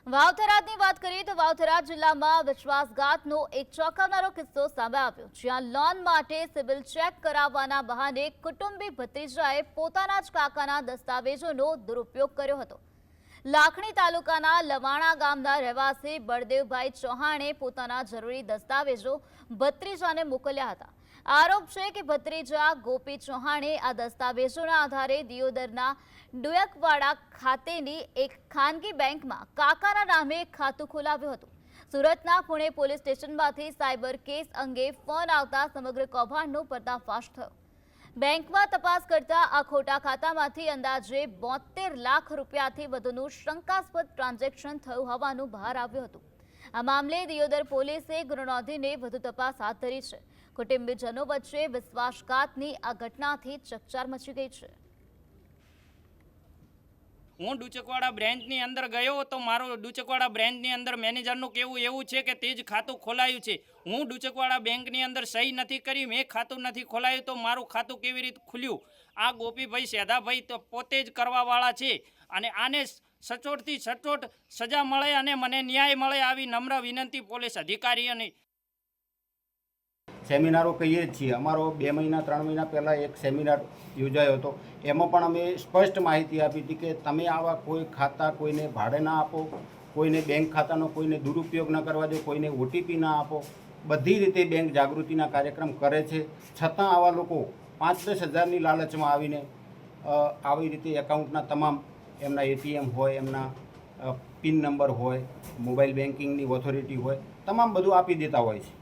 વાવથરાની વાત કરીએ તો વાવથરા જિલ્લામાં વિશ્વાસઘાતનો એક ચોંકાવનારો કિસ્સો સામે આવ્યો, જ્યાં લોન માટે સિવિલ ચેક કરાવવાના બહાને કુટુંબી ભત્રીજાએ પોતાના જ કાકાના દસ્તાવેજોનો દુરુપયોગ કર્યો હતો। લાખણી તાલુકાના લવાણા ગામના રહેવાસી બળદેવભાઈ ચૌહાણે પોતાના જરૂરી દસ્તાવેજો ભત્રીજાને મોકલ્યા હતા। આરોપ છે કે ભત્રીજા ગોપી ચૌહાણે આ દસ્તાવેજોના આધારે દિયોદરના ડુયકવાડા ખાતેની એક ખાનગી બેંકમાં કાકાના નામે ખાતું ખોલાવ્યું હતું। સુરતના પુણે પોલીસ સ્ટેશનમાંથી સાયબર કેસ અંગે ફોન આવતા સમગ્ર કૌભાંડનો પર્દાફાશ થયો। બેંકમાં તપાસ કરતા આ ખોટા ખાતામાંથી અંદાજે 72 લાખ રૂપિયાથી વધુનું શંકાસ્પદ ટ્રાન્ઝેક્શન થયું હોવાનું બહાર આવ્યું હતું। આ મામલે દિયોદર પોલીસે ગુનો નોંધીને વધુ તપાસ હાથ ધરી છે। કુટુંબીજનો વચ્ચે વિશ્વાસઘાતની આ ઘટનાથી ચકચાર મચી ગઈ છે। હું ડુચકવાડા બ્રાન્ચની અંદર ગયો તો મારો ડુચકવાડા બ્રાન્ચની અંદર મેનેજરનું કહેવું એવું છે કે તે જ ખાતું ખોલાયું છે। હું ડુચકવાડા બેંકની અંદર સહી નથી કરી, મેં ખાતું નથી ખોલાયું, તો મારું ખાતું કેવી રીતે ખુલ્યું? આ ગોપીભાઈ સેધાભાઈ તો પોતે જ કરવાવાળા છે અને આને સચોટથી સચોટ સજા મળે અને મને ન્યાય મળે આવી નમ્ર વિનંતી પોલીસ અધિકારીઓને। સેમિનારો કહીએ છીએ। અમારો 2 મહિના 3 મહિના પહેલાં એક સેમિનાર યોજાયો હતો। એમાં પણ અમે સ્પષ્ટ માહિતી આપી હતી કે તમે આવા કોઈ ખાતા કોઈને ભાડે ના આપો, કોઈને બેંક ખાતાનો કોઈને દુરુપયોગ ન કરવા દો, કોઈને ઓટીપી ના આપો। બધી રીતે બેંક જાગૃતિના કાર્યક્રમ કરે છે, છતાં આવા લોકો 5-10 હજારની લાલચમાં આવીને આવી રીતે એકાઉન્ટના તમામ એમના એટીએમ હોય, એમના પિન નંબર હોય, મોબાઈલ બેન્કિંગની ઓથોરિટી હોય, તમામ બધું આપી દેતા હોય છે।